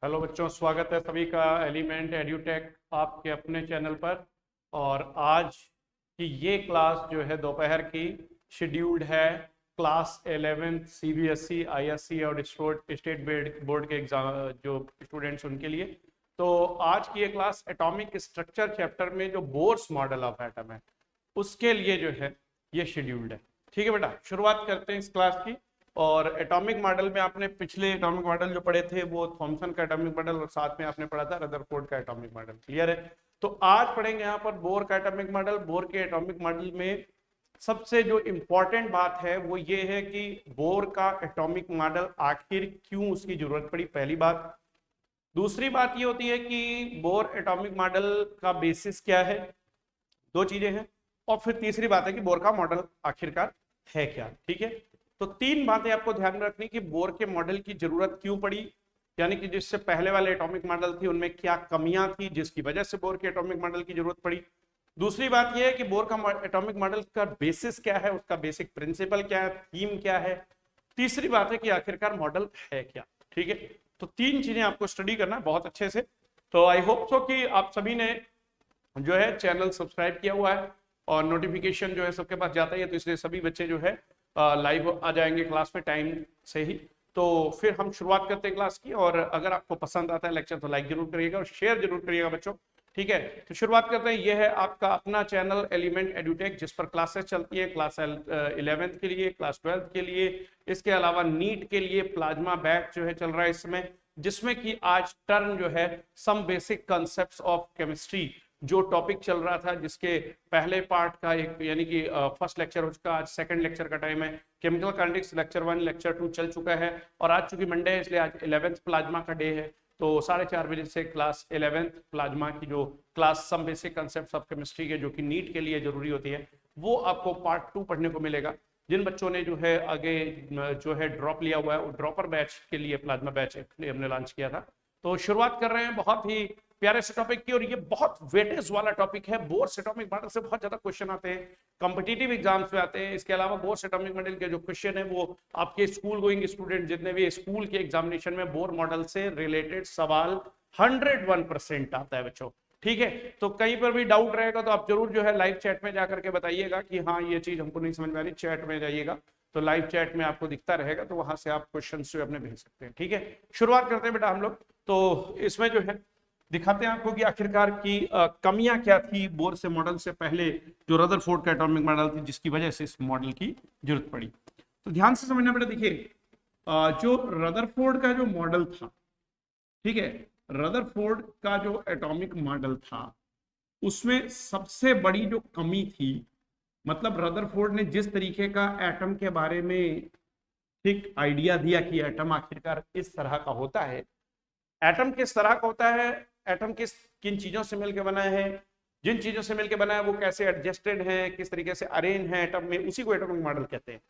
Hello बच्चों, स्वागत है सभी का एलिमेंट एड्यूटेक आपके अपने चैनल पर। और आज की ये क्लास जो है दोपहर की शेड्यूल्ड है क्लास 11 सीबीएसई आईएससी और स्टेट बोर्ड के एग्जाम जो स्टूडेंट्स उनके लिए। तो आज की ये क्लास एटॉमिक स्ट्रक्चर चैप्टर में जो बोर्स मॉडल ऑफ एटम है उसके लिए जो है ये शेड्यूल्ड है। ठीक है बेटा, शुरुआत करते हैं इस क्लास की। और एटॉमिक मॉडल में आपने पिछले एटॉमिक मॉडल जो पढ़े थे वो थॉमसन का एटॉमिक मॉडल और साथ में आपने पढ़ा था रदरफोर्ड का एटॉमिक मॉडल। क्लियर है? तो आज पढ़ेंगे यहाँ पर बोर का एटॉमिक मॉडल। बोर के एटॉमिक मॉडल में सबसे जो इंपॉर्टेंट बात है वो ये है कि बोर का एटॉमिक मॉडल आखिर क्यों उसकी जरूरत पड़ी, पहली बात। दूसरी बात ये होती है कि बोर एटॉमिक मॉडल का बेसिस क्या है, दो चीजें हैं। और फिर तीसरी बात है कि बोर का मॉडल आखिरकार है क्या। ठीक है, तो तीन बातें आपको ध्यान में रखनी कि बोर के मॉडल की जरूरत क्यों पड़ी, यानी कि जिससे पहले वाले एटॉमिक मॉडल थी उनमें क्या कमियां थी जिसकी वजह से बोर के एटॉमिक मॉडल की जरूरत पड़ी। दूसरी बात यह है कि बोर का एटॉमिक मॉडल का बेसिस क्या है, उसका बेसिक प्रिंसिपल क्या है, थीम क्या है। तीसरी बात है कि आखिरकार मॉडल है क्या। ठीक है, तो तीन चीजें आपको स्टडी करना है बहुत अच्छे से। तो आई होप सो कि आप सभी ने जो है चैनल सब्सक्राइब किया हुआ है और नोटिफिकेशन जो है सबके पास जाता ही है, तो इसलिए सभी बच्चे जो है लाइव आ जाएंगे क्लास में टाइम से ही। तो फिर हम शुरुआत करते हैं क्लास की। और अगर आपको पसंद आता है लेक्चर तो लाइक जरूर करिएगा और शेयर जरूर करिएगा बच्चों। ठीक है, तो शुरुआत करते हैं। यह है आपका अपना चैनल एलिमेंट एड्यूटेक, जिस पर क्लासेस चलती है क्लास 11th के लिए, क्लास 12th के लिए, इसके अलावा नीट के लिए प्लाज्मा बैच जो है चल रहा है इस समय, जिसमें कि आज टर्म जो है some basic concepts of chemistry जो टॉपिक चल रहा था, जिसके पहले पार्ट का एक यानी कि फर्स्ट लेक्चर हो चुका, आज सेकंड लेक्चर का टाइम है। केमिकल काइनेटिक्स लेक्चर 1 लेक्चर 2 चल चुका है और आज चूंकि मंडे है इसलिए आज 11th प्लाज्मा का डे है। तो 4:30 बजे से क्लास 11th प्लाज्मा की जो class some basic concept of chemistry के जो कि नीट के लिए जरूरी होती है वो आपको पार्ट 2 पढ़ने को मिलेगा। जिन बच्चों ने जो है आगे जो है ड्रॉप लिया हुआ है वो ड्रॉपर बैच के लिए प्लाज्मा बैच हमने लॉन्च किया था। तो शुरुआत कर रहे हैं बहुत ही प्यारे से टॉपिक की, और ये बहुत वेटेज वाला टॉपिक है। बोर्स एटॉमिक मॉडल से बहुत ज्यादा क्वेश्चन आते हैं, कॉम्पिटिटिव एग्जाम्स में आते हैं। इसके अलावा बोर्स एटॉमिक मॉडल के जो क्वेश्चन है वो आपके स्कूल गोइंग स्टूडेंट जितने भी स्कूल के एग्जामिनेशन में बोर मॉडल से रिलेटेड सवाल 101% आता है बच्चों। ठीक है, तो कहीं पर भी डाउट रहेगा तो आप जरूर जो है लाइव चैट में जाकर के बताइएगा कि हाँ ये चीज हमको नहीं समझ में आ रही। चैट में जाइएगा तो लाइव चैट में आपको दिखता रहेगा, तो वहां से आप क्वेश्चन जो अपने भेज सकते हैं। ठीक है, शुरुआत करते हैं बेटा हम लोग। तो इसमें जो है दिखाते हैं आपको कि आखिरकार की कमियां क्या थी बोर से मॉडल से पहले जो रदरफोर्ड का एटॉमिक मॉडल थी जिसकी वजह से इस मॉडल की जरूरत पड़ी। तो ध्यान से समझना बेटा, देखिए जो रदरफोर्ड का जो मॉडल था, ठीक है, रदरफोर्ड का जो एटॉमिक मॉडल था उसमें सबसे बड़ी जो कमी थी, मतलब रदरफोर्ड ने जिस तरीके का एटम के बारे में ठीक आइडिया दिया कि एटम आखिरकार इस तरह का होता है, एटम किस तरह का होता है, एटम किस किन चीजों से मिलकर बना है, जिन चीजों से मिलकर बना है वो कैसे एडजस्टेड है, किस तरीके से अरेंज है एटम में, उसी को एटॉमिक मॉडल कहते हैं।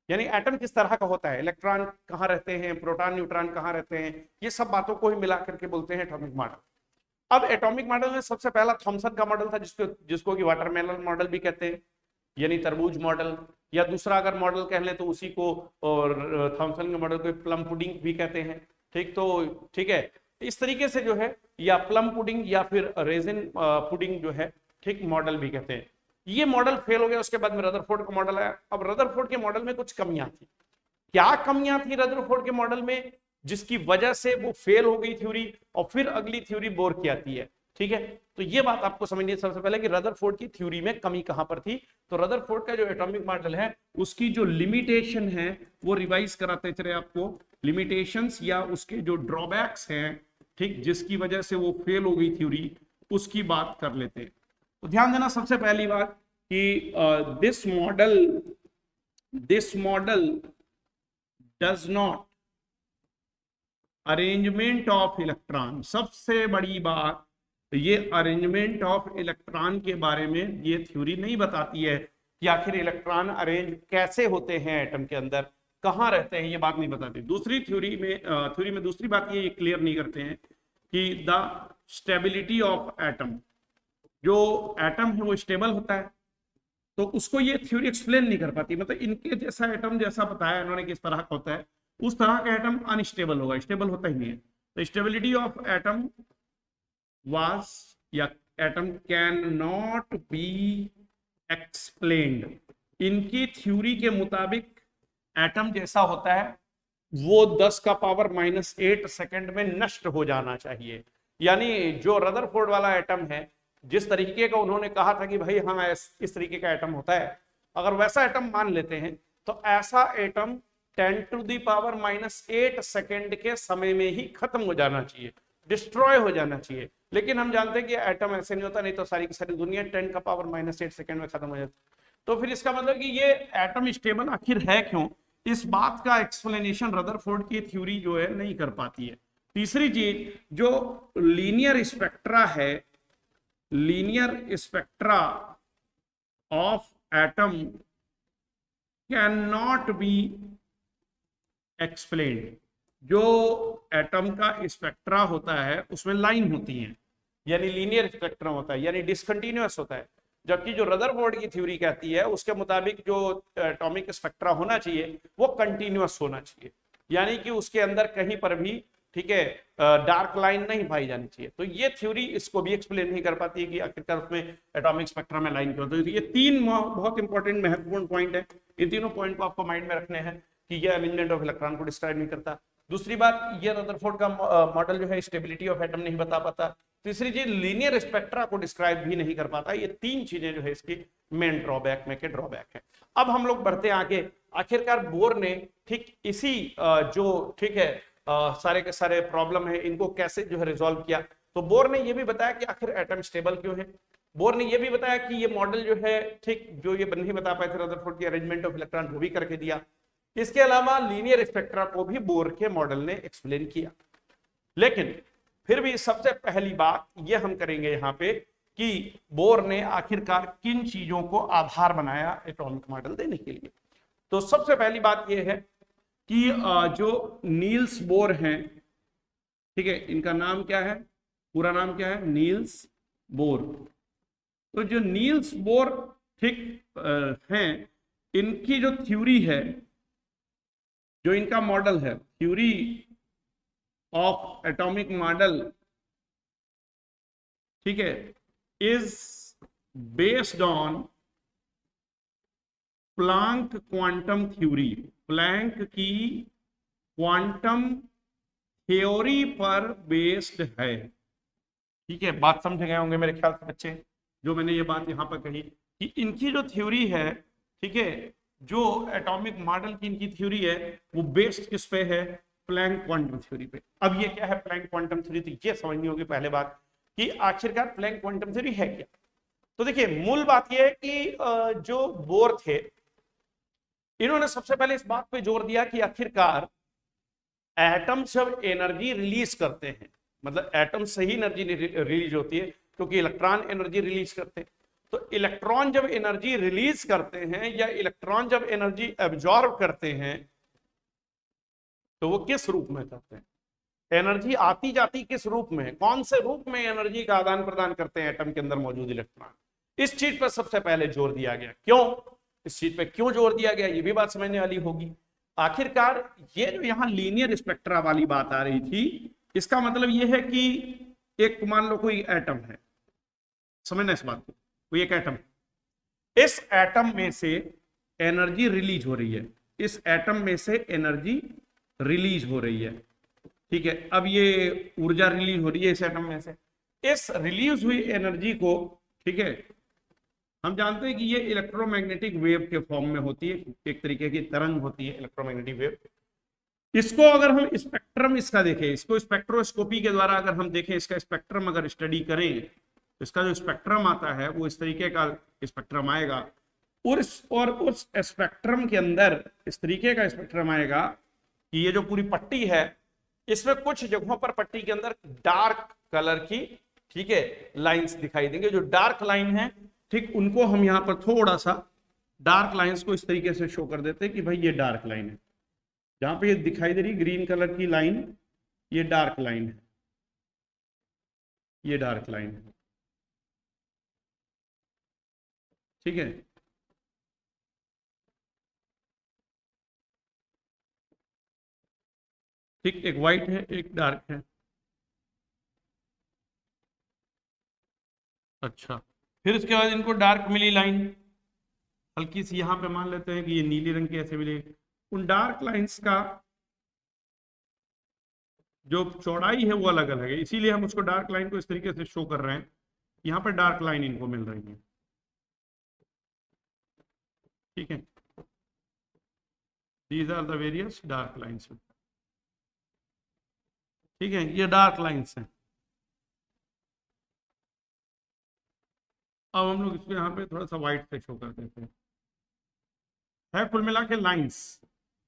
यानी एटम किस तरह का होता है, इलेक्ट्रॉन कहाँ रहते हैं, प्रोटॉन न्यूट्रॉन कहाँ रहते हैं, ये सब बातों को ही मिला करके बोलते हैं एटॉमिक मॉडल। अब एटॉमिक मॉडल में सबसे पहला थॉमसन का मॉडल था जिसको कि वाटरमेलन मॉडल भी कहते हैं, यानी तरबूज मॉडल, या दूसरा अगर मॉडल कह लें तो उसी को और थॉमसन के मॉडल को प्लम पुडिंग भी कहते हैं। ठीक, तो ठीक है, इस तरीके से जो है या प्लम पुडिंग या फिर रेजिन पुडिंग जो है ठीक मॉडल भी कहते हैं। ये मॉडल फेल हो गया, उसके बाद में रदरफोर्ड का मॉडल आया। अब रदरफोर्ड के मॉडल में कुछ कमियां थी। क्या कमियां थी रदरफोर्ड के मॉडल में जिसकी वजह से वो फेल हो गई थ्योरी, और फिर अगली थ्योरी बोर की आती है। ठीक है, तो ये बात आपको समझनी है सबसे पहले कि रदरफोर्ड की थ्योरी में कमी कहां पर थी। तो रदरफोर्ड का जो एटॉमिक मॉडल है उसकी जो लिमिटेशन है वो रिवाइज कराते चले आपको, लिमिटेशंस या उसके जो ड्रॉबैक्स हैं, ठीक, जिसकी वजह से वो फेल हो गई थ्योरी, उसकी बात कर लेते हैं। तो ध्यान देना सबसे पहली बात कि this model does not arrangement of electron. सबसे बड़ी बात, ये अरेंजमेंट ऑफ इलेक्ट्रॉन के बारे में ये थ्योरी नहीं बताती है कि आखिर इलेक्ट्रॉन अरेंज कैसे होते हैं एटम के अंदर, कहाँ रहते हैं, ये बात नहीं बताती। दूसरी थ्योरी में दूसरी बात ये क्लियर नहीं करते हैं कि द स्टेबिलिटी ऑफ एटम, जो एटम है वो स्टेबल होता है, तो उसको ये थ्योरी एक्सप्लेन नहीं कर पाती। मतलब इनके जैसा एटम जैसा बताया इन्होंने किस तरह का होता है, उस तरह का एटम अनस्टेबल होगा, स्टेबल होता ही नहीं है। तो स्टेबिलिटी ऑफ एटम वाज या atom can not be explained, इनकी थ्योरी के मुताबिक एटम जैसा होता है वो 10 का पावर -8 सेकंड में नष्ट हो जाना चाहिए। यानी जो रदरफोर्ड वाला एटम है, जिस तरीके का उन्होंने कहा था कि भाई हाँ इस तरीके का एटम होता है, अगर वैसा एटम मान लेते हैं तो ऐसा एटम 10⁻⁻8 सेकंड के समय में ही खत्म हो जाना चाहिए, डिस्ट्रॉय हो जाना चाहिए। लेकिन हम जानते हैं कि एटम ऐसे नहीं होता, नहीं तो सारी की सारी दुनिया 10⁻⁻8 सेकंड में खत्म हो जाती। तो फिर इसका मतलब कि ये एटम स्टेबल आखिर है क्यों, इस बात का एक्सप्लेनेशन रदरफोर्ड की थ्योरी जो है नहीं कर पाती है। तीसरी चीज, जो लीनियर स्पेक्ट्रा है, linear spectra of atom can not be explained. जो एटम का स्पेक्ट्रा होता है उसमें लाइन होती है, यानी लीनियर स्पेक्ट्रम होता है, यानी डिसकंटिन्यूअस होता है। जबकि जो रदरफोर्ड की थ्योरी कहती है उसके मुताबिक जो एटॉमिक स्पेक्ट्रा होना चाहिए वो कंटिन्यूअस होना चाहिए, यानी कि उसके अंदर कहीं पर भी, ठीक है, डार्क लाइन नहीं पाई जानी चाहिए। तो ये थ्योरी इसको भी एक्सप्लेन नहीं कर पाती है कि आखिरकार उसमें एटॉमिक स्पेक्ट्रा में लाइन क्यों। तो ये तीन बहुत इंपॉर्टेंट महत्वपूर्ण पॉइंट है, इन तीनों पॉइंट को आपको माइंड में रखने हैं कि ये अरेंजमेंट ऑफ इलेक्ट्रॉन को डिस्क्राइब नहीं करता। दूसरी बात, ये रदरफोर्ड का मॉडल जो है स्टेबिलिटी ऑफ एटम नहीं बता पाता। तीसरी चीज, लीनियर स्पेक्ट्रा को डिस्क्राइब भी नहीं कर पाता। ये तीन चीजें जो है इसकी मेन ड्रॉबैक में के ड्रॉबैक है। अब हम लोग बढ़ते हैं आगे। आखिरकार बोर ने ठीक इसी जो, ठीक है, सारे के सारे प्रॉब्लम है इनको कैसे जो है रिजॉल्व किया। तो बोर ने ये भी बताया कि आखिर एटम स्टेबल क्यों है। बोर ने ये भी बताया कि ये मॉडल जो है, ठीक, जो ये नहीं बता पाए थे रदरफोर्ड की अरेंजमेंट ऑफ इलेक्ट्रॉन, वो भी करके दिया। इसके अलावा लीनियर स्पेक्ट्रा को भी बोर के मॉडल ने एक्सप्लेन किया। लेकिन फिर भी सबसे पहली बात ये हम करेंगे यहाँ पे कि बोर ने आखिरकार किन चीजों को आधार बनाया एटॉमिक मॉडल देने के लिए। तो सबसे पहली बात यह है कि जो नील्स बोर हैं, ठीक है, इनका नाम क्या है, पूरा नाम क्या है, नील्स बोर। तो जो नील्स बोर, ठीक, हैं, इनकी जो थ्योरी है, जो इनका मॉडल है, थ्योरी ऑफ एटॉमिक मॉडल, ठीक है, is based on Planck quantum theory. Planck की क्वांटम थ्योरी पर बेस्ड है। ठीक है, बात समझ गए होंगे मेरे ख्याल से बच्चे, जो मैंने ये बात यहां पर कही कि इनकी जो थ्योरी है, ठीक है, जो एटॉमिक मॉडल की इनकी थ्योरी है वो बेस्ड किस पे है, प्लैंक क्वांटम थ्योरी पे। अब ये क्या है प्लैंक क्वांटम थ्योरी, तो ये समझनी होगी पहले बात कि आखिरकार प्लैंक क्वांटम थ्योरी है क्या। तो देखिए, मूल बात यह है कि जो बोर थे, इन्होंने सबसे पहले इस बात पे जोर दिया कि आखिरकार एटम जब एनर्जी रिलीज करते हैं, मतलब एटम से ही एनर्जी रिलीज होती है क्योंकि इलेक्ट्रॉन एनर्जी रिलीज करते हैं। तो इलेक्ट्रॉन जब एनर्जी रिलीज करते हैं या इलेक्ट्रॉन जब एनर्जी एब्जॉर्ब करते हैं तो वो किस रूप में करते हैं, एनर्जी आती जाती किस रूप में, कौन से रूप में एनर्जी का आदान प्रदान करते हैं एटम के अंदर मौजूद इलेक्ट्रॉन। इस चीज पर सबसे पहले जोर दिया गया। क्यों, इस चीज पे क्यों जोर दिया गया, ये भी बात समझने वाली होगी। आखिरकार ये जो यहाँ लीनियर स्पेक्ट्रा वाली बात आ रही थी, इसका मतलब ये है कि एक, मान लो कोई एटम है, समझना इस बात को, कोई एक एटम, इस एटम में से एनर्जी रिलीज हो रही है, इस एटम में से एनर्जी रिलीज हो रही है, ठीक है। अब ये ऊर्जा रिलीज हो रही है इस एटम में से। इस रिलीज हुई एनर्जी को, ठीक है, हम जानते हैं कि ये इलेक्ट्रोमैग्नेटिक वेव के फॉर्म में होती है, एक तरीके की तरंग होती है इलेक्ट्रोमैग्नेटिक वेव। इसको अगर हम स्पेक्ट्रम इसका देखें, इसको स्पेक्ट्रोस्कोपी के द्वारा अगर हम देखें, इसका स्पेक्ट्रम अगर स्टडी करें, तो इसका जो स्पेक्ट्रम आता है वो इस तरीके का स्पेक्ट्रम आएगा। और उस स्पेक्ट्रम के अंदर इस तरीके का स्पेक्ट्रम आएगा कि ये जो पूरी पट्टी है, इसमें कुछ जगहों पर पट्टी के अंदर डार्क कलर की, ठीक है, लाइंस दिखाई देंगे। जो डार्क लाइन है, ठीक, उनको हम यहां पर थोड़ा सा डार्क लाइंस को इस तरीके से शो कर देते हैं कि भाई ये डार्क लाइन है। जहां पे ये दिखाई दे रही ग्रीन कलर की लाइन, ये डार्क लाइन है, ये डार्क लाइन है, ठीक है। ठीक, एक व्हाइट है, एक डार्क है। अच्छा, फिर उसके बाद इनको डार्क मिली लाइन, हल्की सी यहाँ पे मान लेते हैं कि ये नीले रंग की ऐसे मिलेगी। उन डार्क लाइंस का जो चौड़ाई है वो अलग अलग है, इसीलिए हम उसको डार्क लाइन को इस तरीके से शो कर रहे हैं। यहाँ पर डार्क लाइन इनको मिल रही है, ठीक है। These are the various dark lines, ठीक है, ये डार्क लाइंस हैं। अब हम लोग इसको यहाँ पे थोड़ा सा व्हाइट से शो कर देते हैं। है कुल मिला के लाइंस।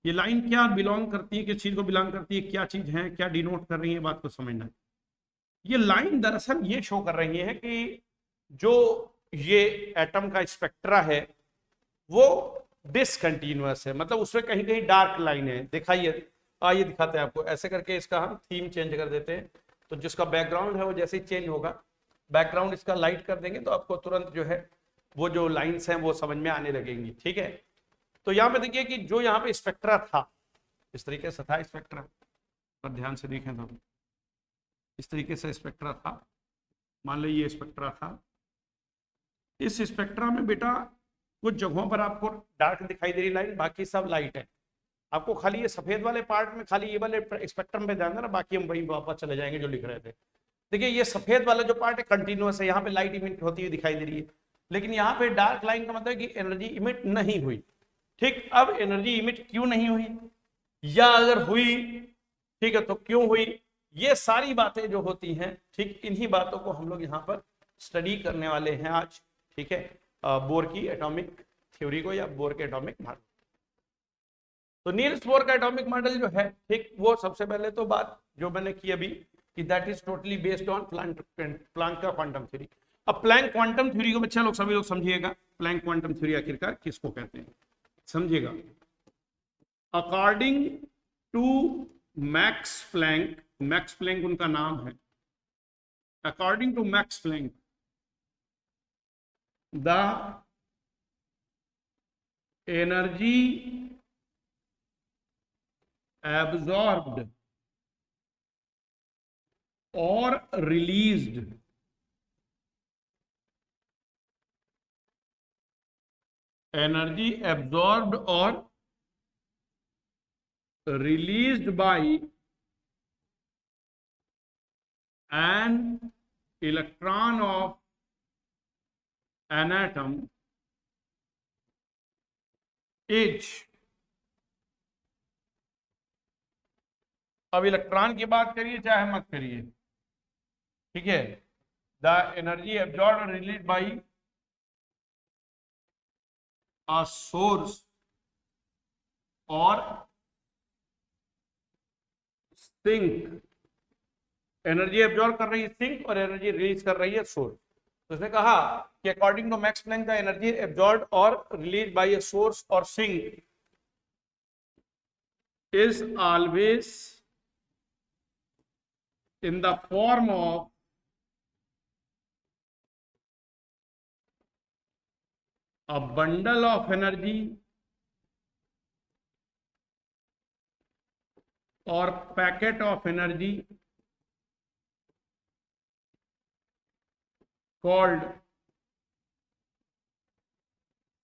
ये लाइन क्या बिलोंग करती है, किस चीज को बिलोंग करती है, क्या चीज है, क्या डिनोट कर रही है, बात को समझना है। ये लाइन दरअसल ये शो कर रही है कि जो ये एटम का स्पेक्ट्रा है वो डिसकंटिन्यूअस है, मतलब उसमें कहीं कहीं डार्क लाइन है। दिखाइए, आइए दिखाते हैं आपको। ऐसे करके इसका हम थीम चेंज कर देते हैं, तो जिसका बैकग्राउंड है वो जैसे ही चेंज होगा, बैकग्राउंड इसका लाइट कर देंगे तो आपको तुरंत जो है वो जो लाइंस हैं वो समझ में आने लगेंगी, ठीक है। तो यहाँ पे देखिए कि जो यहाँ पे स्पेक्ट्रा था, इस तरीके से था स्पेक्ट्रा, पर ध्यान से देखें तो इस तरीके से स्पेक्ट्रा था। मान लो ये स्पेक्ट्रा था। इस स्पेक्ट्रा में बेटा कुछ जगहों पर आपको डार्क दिखाई दे रही लाइन, बाकी सब लाइट है। आपको खाली ये सफेद वाले पार्ट में, खाली ये वाले स्पेक्ट्रम पे ध्यान देना, बाकी हम वही वापस चले जाएंगे जो लिख रहे थे। देखिए ये सफेद वाला जो पार्ट है कंटिन्यूअस है, यहाँ पे लाइट इमिट होती हुई दिखाई दे रही है, लेकिन यहाँ पे डार्क लाइन का मतलब है कि एनर्जी इमिट नहीं हुई। ठीक, अब एनर्जी इमिट क्यों नहीं हुई, या अगर हुई, ठीक है, तो क्यों हुई, ये सारी बातें जो होती हैं, ठीक, इन्हीं बातों को हम लोग यहाँ पर स्टडी करने वाले हैं आज, ठीक है, बोर की एटॉमिक थ्योरी को या बोर के एटॉमिक मॉडल। तो नील्स बोर का एटॉमिक मॉडल जो है, ठीक, वो सबसे पहले तो बात जो मैंने की अभी कि that is totally based on Planck का क्वांटम थ्योरी। अब प्लैंक क्वांटम थ्योरी को बच्चा लोग सभी लोग समझिएगा, प्लैंक क्वांटम थ्योरी आखिरकार किसको कहते हैं समझिएगा। According to Max Planck, Max Planck उनका नाम है, according to Max Planck the energy absorbed or released energy absorbed or released by an electron of an atom is, अब इलेक्ट्रॉन की बात करिए चाहे मत करिए, ठीक है, the energy absorb or release by a source or sink, energy absorb कर रही है सिंक और एनर्जी रिलीज कर रही है सोर्स। तो उसने कहा कि according to Max Planck the energy absorb or release by a source or sink is always in the form of a bundle of energy or packet of energy called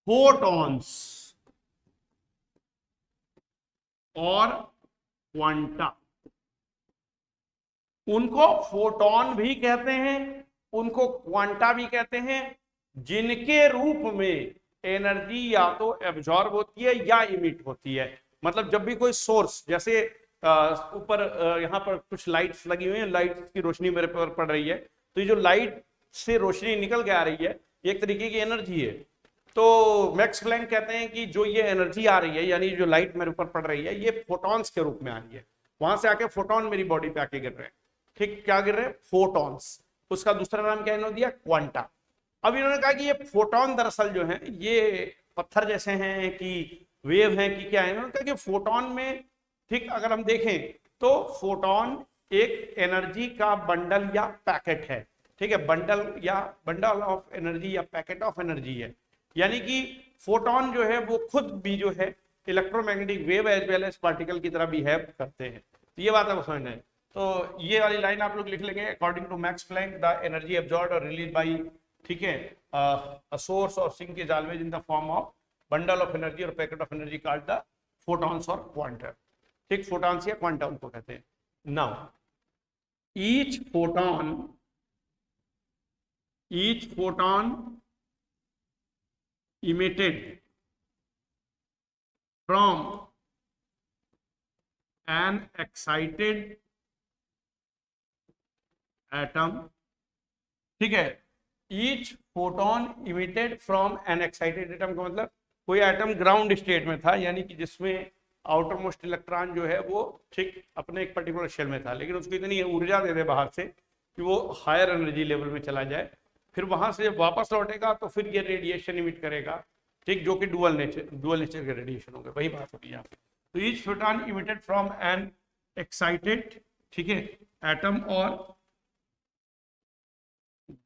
photons और quanta. उनको photon भी कहते हैं, उनको quanta भी कहते हैं, जिनके रूप में एनर्जी या तो एब्जॉर्ब होती है या इमिट होती है। मतलब जब भी कोई सोर्स, जैसे ऊपर यहाँ पर कुछ लाइट्स लगी हुई हैं, लाइट की रोशनी मेरे पर पड़ रही है, तो ये जो लाइट से रोशनी निकल के आ रही है एक तरीके की एनर्जी है। तो मैक्स प्लैंक कहते हैं कि जो ये एनर्जी आ रही है, यानी जो लाइट मेरे ऊपर पड़ रही है, ये फोटॉन्स के रूप में आ रही है, वहां से आके फोटोन मेरी बॉडी पे आके गिर रहे हैं। ठीक, क्या गिर रहे हैं, फोटॉन्स। उसका दूसरा नाम क्या इन्होंने दिया, क्वांटा। अब इन्होंने कहा कि ये फोटोन दरअसल जो है ये पत्थर जैसे हैं कि वेव हैं कि क्या है। इन्होंने कहा कि फोटोन में, ठीक, अगर हम देखें तो फोटोन एक एनर्जी का बंडल या पैकेट है, ठीक है, बंडल ऑफ एनर्जी या पैकेट ऑफ एनर्जी है। यानी कि फोटोन जो है वो खुद भी जो है electromagnetic wave as well as particle की तरह बिहेव करते हैं। तो ये बात आप समझना है। तो ये वाली लाइन आप लोग लिख लेंगे, according to Max Planck the energy absorbed or release by ठीक है, a source or sink is always in the form of bundle of energy or packet of energy called the photons or quantum. ठीक, photons या quantum को कहते हैं. Now each photon emitted from an excited atom, ठीक है, each photon emitted from N excited atom का मतलब कोई एटम ग्राउंड स्टेट में था, यानी कि जिसमें आउटर मोस्ट इलेक्ट्रॉन जो है वो ठीक अपने एक पर्टिकुलर शेल में था, लेकिन उसको इतनी ऊर्जा दे दे बाहर से कि वो हायर एनर्जी लेवल में चला जाए, फिर वहां से जब वापस लौटेगा तो फिर ये रेडिएशन इमिट करेगा, ठीक, जो कि डुअल नेचर के रेडिएशन होंगे. वही बात होगी यहाँ पे. तो each photon emitted from N excited, ठीक है, एटम और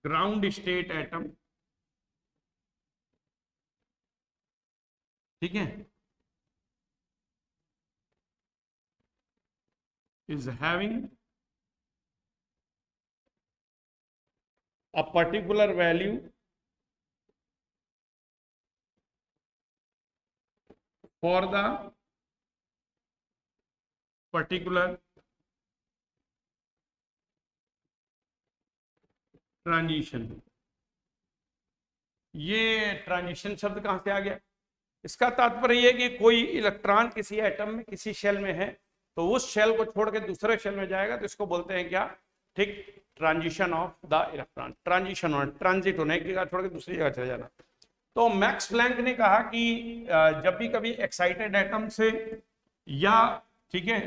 ग्राउंड स्टेट एटम, ठीक है, is having a particular value for the particular transition. ये ट्रांजिशन शब्द कहां से आ गया? इसका तात्पर्य है कि कोई इलेक्ट्रॉन किसी एटम में किसी शेल में है तो उस शेल को छोड़ के दूसरे शेल में जाएगा तो इसको बोलते हैं क्या? ठीक, transition of the electron. Transition होना, ट्रांजिट होना, एक जगह छोड़ के दूसरी जगह चले जाना. तो मैक्स प्लैंक ने कहा कि जब भी कभी एक्साइटेड एटम से या, ठीक है,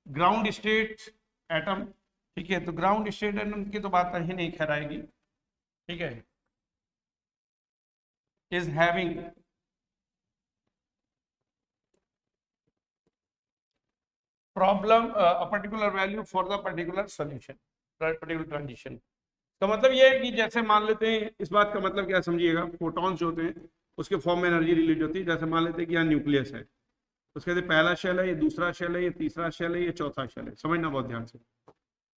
ग्राउंड स्टेट एटम, ठीक है, तो ग्राउंड स्टेट एटम की तो बात ही नहीं खैर आएगी, ठीक है, is having problem a particular value for the particular solution, particular transition. तो मतलब ये है कि जैसे मान लेते हैं, इस बात का मतलब क्या समझिएगा, फोटॉन्स होते हैं उसके फॉर्म में एनर्जी रिलीज होती है. जैसे मान लेते हैं कि यहाँ न्यूक्लियस है, उसके बाद पहला शेल है, ये दूसरा शेल है, ये तीसरा शेल है, ये चौथा शेल है. समझना बहुत ध्यान से.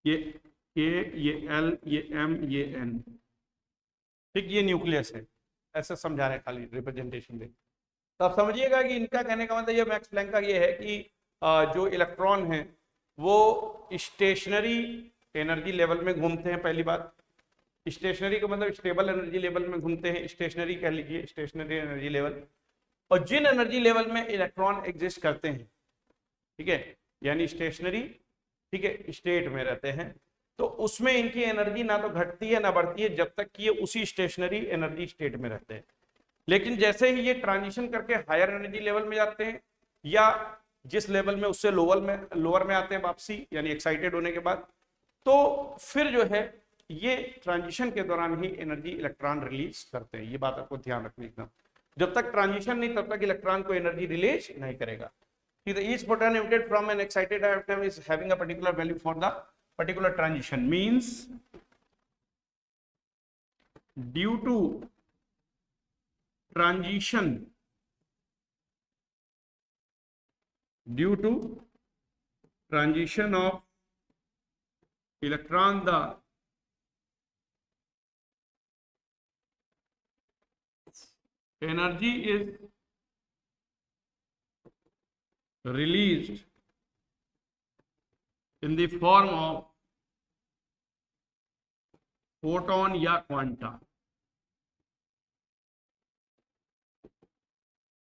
ये ए, ये एल, ये एम, ये एन, ठीक, ये न्यूक्लियस है. ऐसा समझा रहे, खाली रिप्रेजेंटेशन दे. तो आप समझिएगा कि इनका कहने का मतलब ये मैक्स प्लैंक का ये है कि जो इलेक्ट्रॉन है वो स्टेशनरी एनर्जी लेवल में घूमते हैं. पहली बात, स्टेशनरी का मतलब स्टेबल एनर्जी लेवल में घूमते हैं, स्टेशनरी कह लीजिए, स्टेशनरी एनर्जी लेवल. और जिन एनर्जी लेवल में इलेक्ट्रॉन एग्जिस्ट करते हैं, ठीक है, यानी स्टेशनरी, ठीक है, स्टेट में रहते हैं, तो उसमें इनकी एनर्जी ना तो घटती है ना बढ़ती है जब तक कि ये उसी स्टेशनरी एनर्जी स्टेट में रहते हैं. लेकिन जैसे ही ये ट्रांजिशन करके हायर एनर्जी लेवल में जाते हैं या जिस लेवल में उससे लोअर में आते हैं वापसी, यानी एक्साइटेड होने के बाद, तो फिर जो है ये ट्रांजिशन के दौरान ही एनर्जी इलेक्ट्रॉन रिलीज करते हैं. ये बात आपको ध्यान रखनी एकदम. जब तक ट्रांजिशन नहीं तब तक इलेक्ट्रॉन को एनर्जी रिलीज नहीं करेगा. Each photon emitted from an excited atom is having a particular value for the particular transition. Means due to transition, of electron, the energy is released in the form of photon या quanta.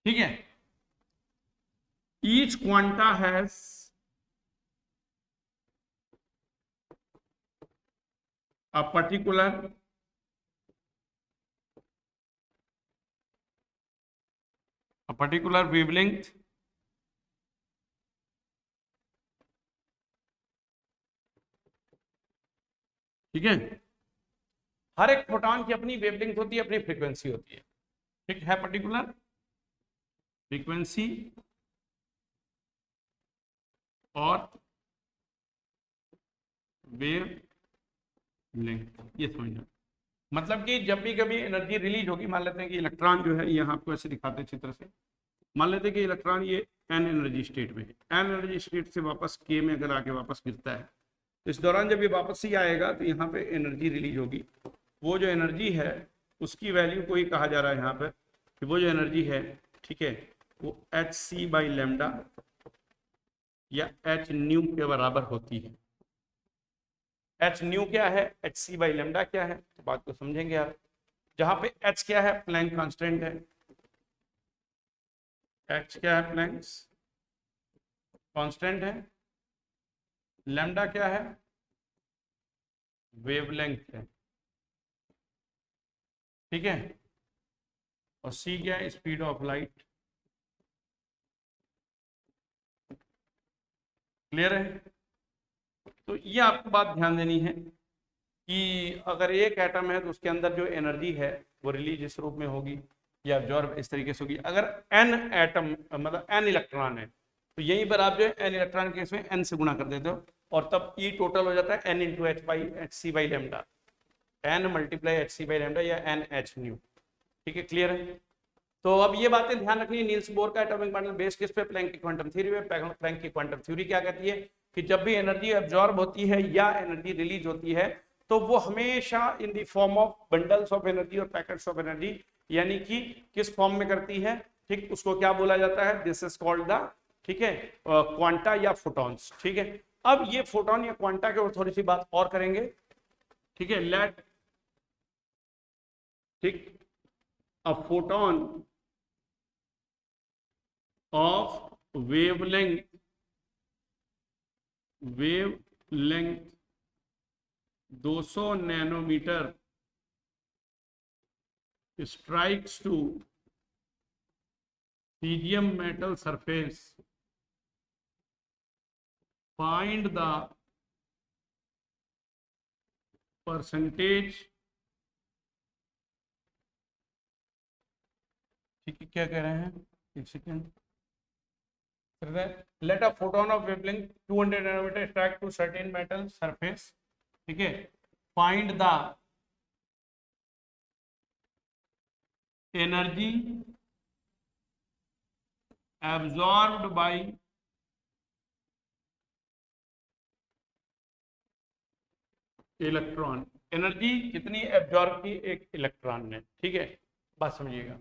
ठीक है, each quanta has a particular wavelength, ठीक है. हर एक photon की अपनी wavelength होती है, अपनी फ्रीक्वेंसी होती है, ठीक है, पर्टिकुलर फ्रीक्वेंसी और वेवलेंथ. ये समझना, मतलब कि जब भी कभी एनर्जी रिलीज होगी, मान लेते हैं कि इलेक्ट्रॉन जो है, यहाँ आपको ऐसे दिखाते हैं चित्र से, मान लेते हैं कि इलेक्ट्रॉन ये एन एनर्जी स्टेट में है, एन एनर्जी स्टेट से वापस के में अगर आके वापस गिरता है, इस दौरान जब ये वापस ही आएगा तो यहाँ पे एनर्जी रिलीज होगी, वो जो एनर्जी है उसकी वैल्यू को ही कहा जा रहा है यहाँ पर कि वो जो एनर्जी है, ठीक है, वो एच सी बाई लेमडा या एच न्यू के बराबर होती है। एच न्यू क्या है, एच सी बाई लेमडा क्या है, तो बात को समझेंगे आप। जहां पे एच क्या है, प्लैंक कांस्टेंट है। एच क्या है, प्लैंक कांस्टेंट है। लेमडा क्या है, वेवलेंथ है, ठीक है। और सी क्या है, स्पीड ऑफ लाइट। क्लियर है। तो ये आपको बात ध्यान देनी है कि अगर एक एटम है तो उसके अंदर जो एनर्जी है वो रिलीज इस रूप में होगी या एब्जॉर्ब इस तरीके से होगी। अगर एन एटम मतलब एन इलेक्ट्रॉन है तो यहीं पर आप जो है एन इलेक्ट्रॉन के इसमें एन से गुणा कर देते हो और तब ई टोटल हो जाता है n into h by h c by lambda, n multiply h c by lambda या एन एच न्यू। ठीक है, क्लियर है। तो अब ये बातें ध्यान रखनी है। नील्स बोर का एटॉमिक मॉडल बेस किस पे, प्लैंक की क्वांटम थ्योरी पे। प्लैंक की क्वांटम थ्योरी क्या कहती है कि जब भी एनर्जी एब्जॉर्ब होती है या एनर्जी रिलीज होती है तो वो हमेशा in the form of bundles of energy और पैकेट्स ऑफ एनर्जी, यानी कि किस फॉर्म में करती है, ठीक, उसको क्या बोला जाता है, दिस इज कॉल्ड द, ठीक है, क्वांटा या फोटॉन्स। ठीक है, अब ये फोटोन या क्वांटा के ऊपर थोड़ी सी बात और करेंगे। ठीक है, लेट, ठीक, a photon of wavelength 200 nanometre strikes to cesium metal surface, find the percentage, ठीक है, क्या कह रहे हैं, एक second. Let a photon of wavelength 200 nanometer strike to certain metal surface, ठीक है, find the energy absorbed by electron. Energy कितनी एब्जॉर्ब की एक इलेक्ट्रॉन ने, ठीक है, बात समझिएगा।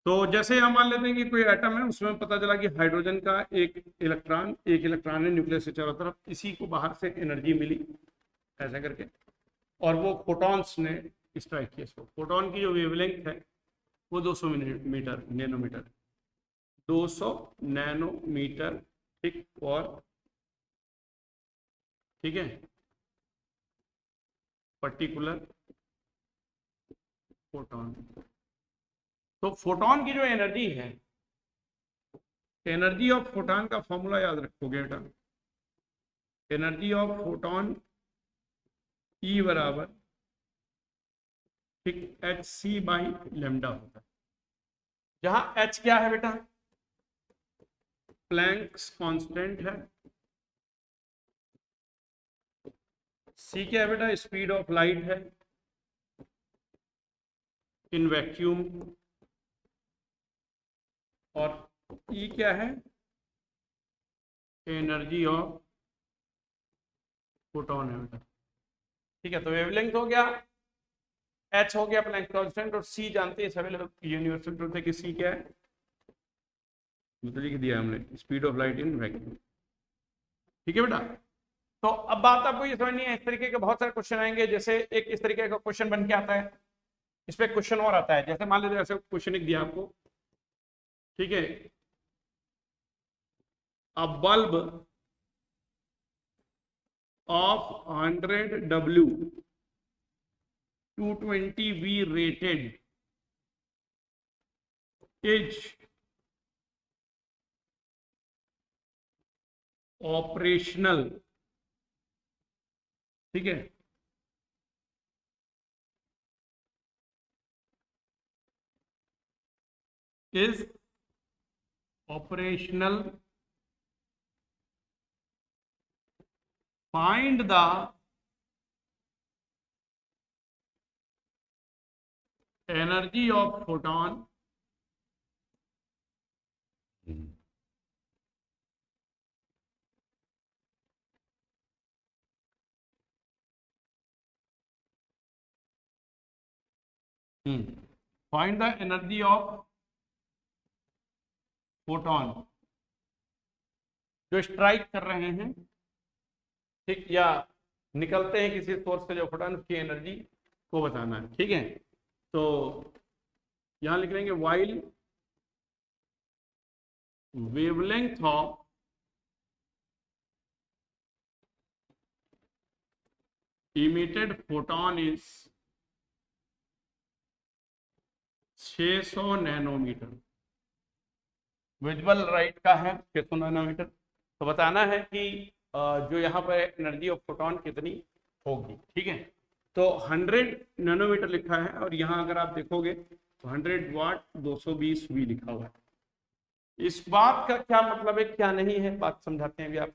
तो जैसे हम मान लेते हैं कि कोई एटम है, उसमें पता चला कि हाइड्रोजन का एक इलेक्ट्रॉन है न्यूक्लियस से चारों तरफ, इसी को बाहर से एनर्जी मिली ऐसा करके, और वो फोटॉन्स ने स्ट्राइक किया इसको। फोटॉन की जो वेवलेंथ है वो 200 नैनोमीटर 200 नैनोमीटर, ठीक, और ठीक है, पर्टिकुलर फोटॉन। तो फोटॉन की जो एनर्जी है, एनर्जी ऑफ फोटॉन का फॉर्मूला याद रखोगे बेटा। एनर्जी ऑफ फोटॉन ई बराबर, ठीक, एच सी बाई लेमडा होता है, जहां एच क्या है बेटा, प्लैंक्स कांस्टेंट है, सी क्या है बेटा, स्पीड ऑफ लाइट है इन वैक्यूम, और ई क्या है, एनर्जी ऑफ फोटॉन है बेटा। ठीक है, तो वेवलेंथ हो गया, एच हो गया प्लैंक कांस्टेंट, और सी जानते हैं सभी लोग यूनिवर्सल ट्रूथ है कि सी क्या है, मतलब लिख दिया हमने, speed of light in vacuum. ठीक है बेटा। तो अब बात आपको ये समझनी है, इस तरीके के बहुत सारे क्वेश्चन आएंगे। जैसे एक इस तरीके का क्वेश्चन बन के आता है, इस पे क्वेश्चन और आता है। जैसे मान लीजिए ऐसे क्वेश्चन एक दिया आपको, ठीक है, अ bulb of 100W 220V rated is operational, ठीक है, is operational, find the energy of photon find the energy of photon जो स्ट्राइक कर रहे हैं, ठीक, या निकलते हैं किसी सोर्स से जो फोटॉन, की एनर्जी को बताना है। ठीक है, तो यहां लिख लेंगे while wavelength of emitted photon is 600 nanometre. Visual light का है 600 नैनोमीटर। तो बताना है कि जो यहाँ पर एनर्जी ऑफ फोटॉन कितनी होगी। ठीक है, तो 100 नैनोमीटर लिखा है और यहाँ अगर आप देखोगे तो 100 वाट 220 वी लिखा हुआ है। इस बात का क्या मतलब है, क्या नहीं है, बात समझाते हैं अभी आप।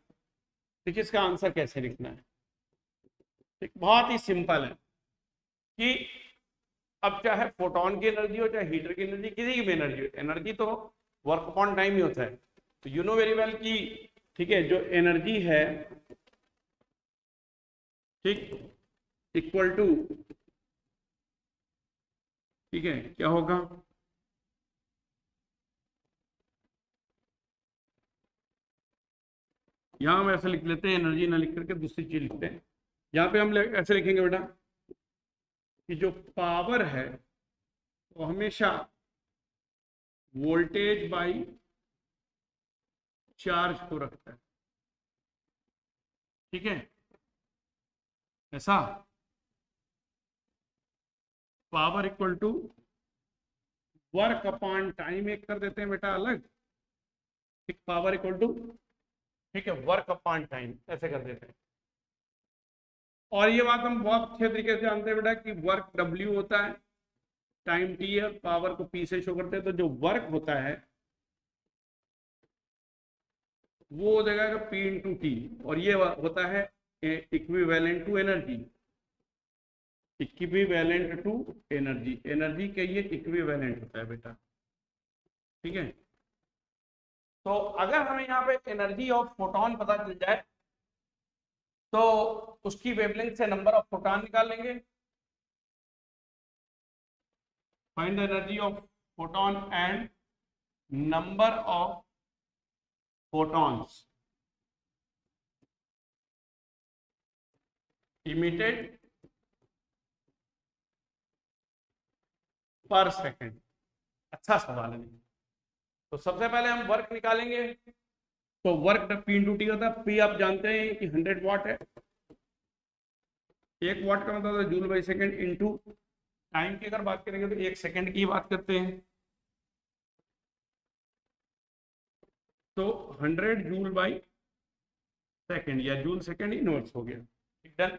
देखिए इसका आंसर कैसे लिखना है। बहुत ही सिंपल है कि अब चाहे फोटॉन की एनर्जी हो, चाहे हीटर की एनर्जी, किसी की भी एनर्जी हो, एनर्जी तो वर्क अपॉन टाइम ही होता है। तो यू नो वेरी वेल कि ठीक है, जो एनर्जी है, ठीक, इक्वल टू, ठीक है, क्या होगा, यहां हम ऐसे लिख लेते हैं, एनर्जी ना लिख करके दूसरी चीज लिखते हैं। यहाँ पे हम ऐसे लिखेंगे बेटा कि जो पावर है वो हमेशा वोल्टेज बाई चार्ज को रखता है। ठीक है, ऐसा power equal to work upon time एक कर देते हैं बेटा अलग। ठीक, पावर इक्वल टू, ठीक है, वर्क अपॉन टाइम ऐसे कर देते हैं। और ये बात हम बहुत अच्छे तरीके से जानते हैं बेटा कि वर्क W होता है, टाइम T है, पावर को P से शो करते हैं। तो जो वर्क होता है वो हो जाएगा P इंटू टी, और ये होता है equivalent to energy. Equivalent to energy, energy के ये इक्विवेलेंट होता है बेटा। ठीक है, तो अगर हमें यहाँ पे एनर्जी ऑफ फोटॉन पता चल जाए तो उसकी वेवलेंथ से नंबर ऑफ फोटॉन निकाल लेंगे। Find the energy of photon and number of photons emitted पर सेकेंड। अच्छा सवाल है। तो सबसे पहले हम वर्क निकालेंगे। तो वर्क P इंटू टी होता है। P आप जानते हैं कि 100 वाट है। 1 वाट का मतलब है joule by second into time की अगर बात करेंगे तो 1 सेकेंड की बात करते हैं। तो 100 जूल बाई सेकेंड या जूल सेकेंड इनवर्स हो गया। डन।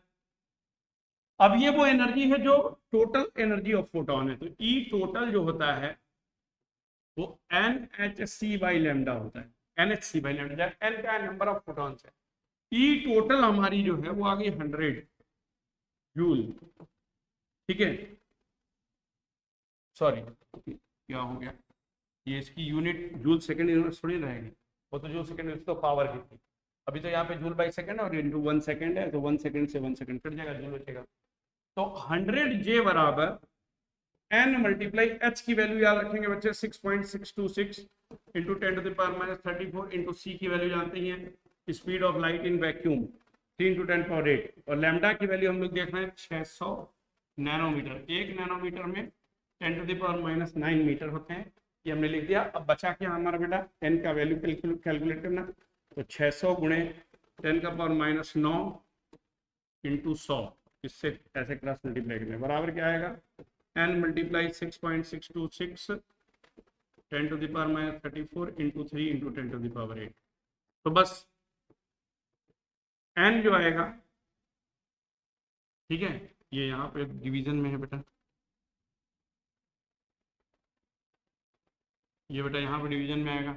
अब ये वो एनर्जी है जो टोटल एनर्जी ऑफ फोटॉन है। तो ई टोटल जो होता है वो NHC बाई लैम्डा होता है। NHC बाई लैम्डा, एन का नंबर ऑफ फोटॉन्स है। ई टोटल हमारी जो है वो आ गई 100 जूल। ठीक है, सॉरी क्या हो गया, ये इसकी यूनिट जूल सेकेंड यूनिट थोड़ी रहेगी, वो तो जूल सेकेंड यूनिट तो पावर की थी। अभी तो यहाँ पे जूल बाई सेकेंड और इंटू 1 सेकेंड है, तो 1 सेकेंड से 1 सेकेंड कट जाएगा, जूल बचेगा। तो 100 जे बराबर n मल्टीप्लाई h की वैल्यू याद रखेंगे बच्चे 6.626 into 10 to the power minus 34 into c की वैल्यू जानते हैं, speed of light in vacuum 3 into 10 power 8, और लैम्डा की वैल्यू हम लोग देख रहे हैं 600 नैनोमीटर। 1 नैनोमीटर में 10 to the power minus 9 metre होते हैं। ये हमने लिख दिया। अब बचा क्या हमारा बेटा, n का वैल्यू कैलकुलेट करना। तो 600 गुणे 10 का पावर माइनस 9 इंटू 100, इससे ऐसे क्रॉस मल्टीप्लाई करना बराबर क्या आएगा, n multiply 6.626 10 to the power minus 34 into 3 into 10 to the power 8। तो बस n जो आएगा, ठीक है, ये यहाँ पे डिवीजन में है बेटा, ये बेटा यहाँ पे डिवीजन में आएगा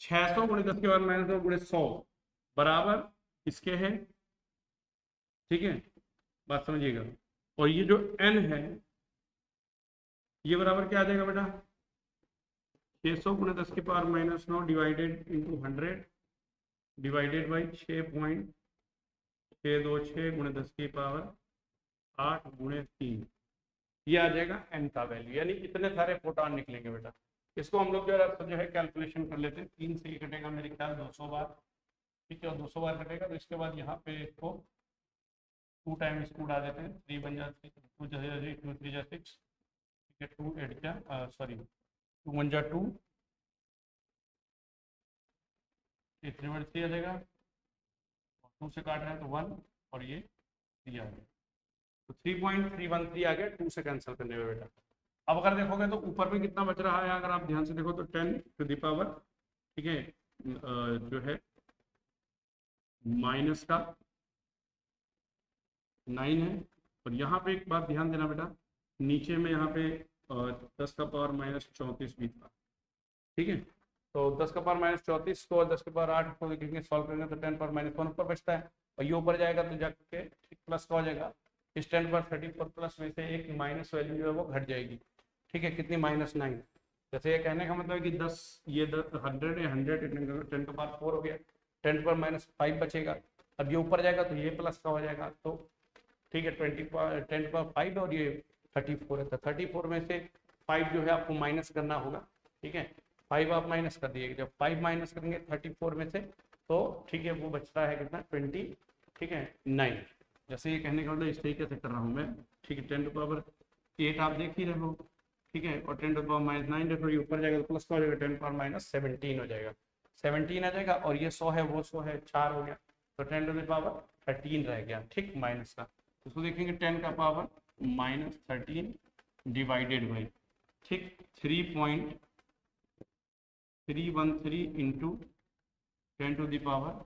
600 गुणे 10 के पावर माइनस 2 गुणे 100 बराबर इसके है। ठीक है, बात समझिएगा। और ये जो n है ये बराबर क्या आ जाएगा बेटा, 600 गुणे 10 के power minus 9 divided into 100 divided by 6.626 गुणे 10 की पावर 8 गुणे 3। ये आ जाएगा n का वैल्यू, यानी इतने सारे फोटॉन निकलेंगे बेटा। इसको हम लोग जो है कैलकुलेशन कर लेते हैं। 3 से ये कटेगा मेरे ख्याल 200 बार, ठीक है, और 200 बार कटेगा तो इसके बाद यहाँ पे इसको 2 टाइम इसको उड़ा देते हैं। 3 बन जाती है, 2 जैसे 2 3 जा 6, ठीक है, 2 8 जा सॉरी 2 1 जा 2, 3 बन 3 आ जाएगा, 2 से काट रहे हैं तो 1, और ये 3 आ गया, तो 3.313 आ गया 2 से कैंसिल करने में बेटा। अब अगर देखोगे तो ऊपर में कितना बच रहा है, अगर आप ध्यान से देखो तो 10 टू द पावर, ठीक है, जो है माइनस का 9 है। और यहाँ पे एक बात ध्यान देना बेटा, नीचे में यहाँ पे 10 का पावर माइनस 34 भी था, ठीक है, तो 10 का पावर माइनस 34 को 10 के पावर 8 को लिखेंगे, सॉल्व करेंगे तो 10 पावर माइनस 1 ऊपर बचता है, और ये ऊपर जाएगा तो जाके प्लस का हो जाएगा। इस 10 पर 34 प्लस में से एक माइनस वैल्यू जो है वो घट जाएगी, ठीक है, कितनी, -9। जैसे ये कहने का मतलब है कि 10 ये 100 है, 100 10 का पावर 4 हो गया, 10 पर -5 बचेगा। अब ये ऊपर जाएगा तो ये प्लस का हो जाएगा, तो ठीक है 10 पर 5 और ये 34 है, तो 34 में से 5 जो है आपको माइनस करना होगा, ठीक है, 5 आप माइनस कर दिए, जब 5 माइनस करेंगे 34 में से तो ठीक है वो बचता है कितना 20, ठीक है 9। जैसे ये कहने का मतलब इस तरीके से कर रहा हूँ मैं, ठीक है, 10 टू पावर 8 आप देख ही रहे हो, ठीक है, और 10 टू पावर -9 देखो, ये ऊपर जाएगा तो प्लस का हो जाएगा, 10 पावर -17 हो जाएगा, 17 आ जाएगा, और ये 100 है वो 100 है 4 हो गया, तो 10 टू पावर 13 रह गया, ठीक, माइनस का। इसको देखेंगे 10 का पावर -13 डिवाइडेड बाई, ठीक, 3.313 into 10 to the power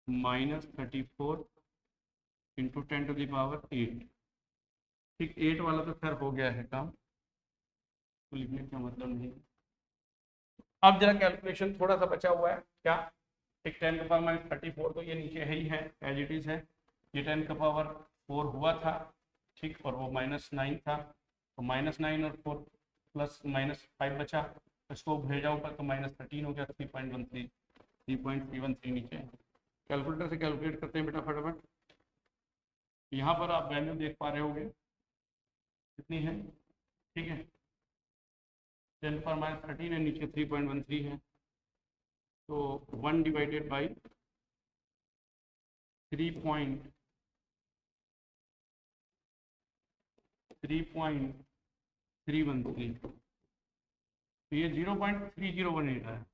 -34 into 10 to the power 8, ठीक, 8 वाला तो खैर हो गया है काम, तो लिखने का मतलब नहीं। अब जरा कैलकुलेशन थोड़ा सा बचा हुआ है, क्या, ठीक, 10 का पावर -34 तो ये नीचे है ही है, एज इट इज है, ये 10 का पावर 4 हुआ था, ठीक, और वो -9 था, तो -9 और 4 प्लस -5 बचा, इसको भेजा ऊपर तो -13 हो गया, 3.13 नीचे। कैलकुलेटर से कैलकुलेट करते हैं बेटा फटाफट। यहाँ पर आप वैल्यू देख पा रहे होगे कितनी है, ठीक है, 10 पर -13 है, नीचे 3.13 है, तो 1 डिवाइडेड बाई 3.313, तो ये 0.3018 है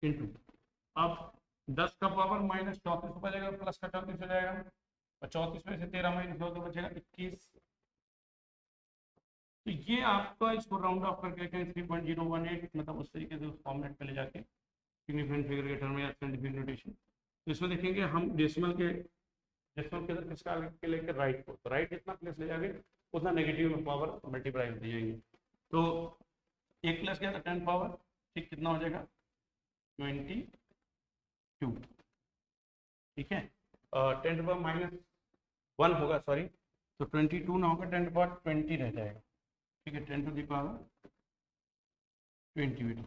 इंटू, अब 10 का पावर -34 हो जाएगा, प्लस का 34 हो जाएगा, और 34 में से 13 माइनस हो तो बचेगा 21, तो ये आपका इसको राउंड ऑफ करके 3.018, मतलब उस तरीके से उस फॉर्मेट पे ले जाके सिग्निफिकेंट फिगर के टर्म या साइंटिफिक नोटेशन। तो इसमें देखेंगे हम डेसिमल के इधर किसका के लेके राइट को, तो राइट जितना प्लेस ले जाएंगे उतना नेगेटिव में पावर मल्टीप्लाई होती जाएंगे, तो 1 प्लस क्या था 10 पावर, ठीक, कितना हो जाएगा 22, ठीक है, 10 पावर -1 होगा, सॉरी, तो 22 ना होगा, 10 पावर 20 रह जाएगा, ठीक है, 10 टू द पावर 20 बेटा।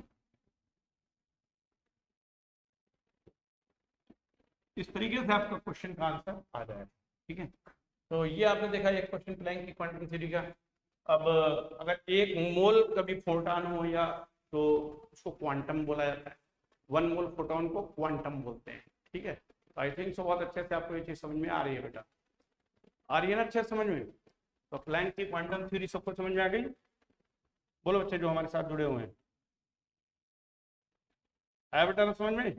इस तरीके से आपका क्वेश्चन का आंसर आ जाएगा, ठीक है, तो ये आपने देखा एक क्वेश्चन प्लैंक की क्वांटम थ्योरी का। अब अगर 1 मोल कभी फोटॉन हो या तो उसको क्वांटम बोला जाता है, 1 मोल फोटॉन को क्वांटम बोलते हैं, ठीक है, तो आई थिंक सो बहुत अच्छे से आपको ये चीज समझ में आ रही है बेटा, आ रही है ना अच्छे से समझ में। तो प्लैंक की क्वांटम थ्योरी सबको समझ में आ गई, बोलो बच्चे जो हमारे साथ जुड़े हुए हैं, आया बेटा ना समझ में।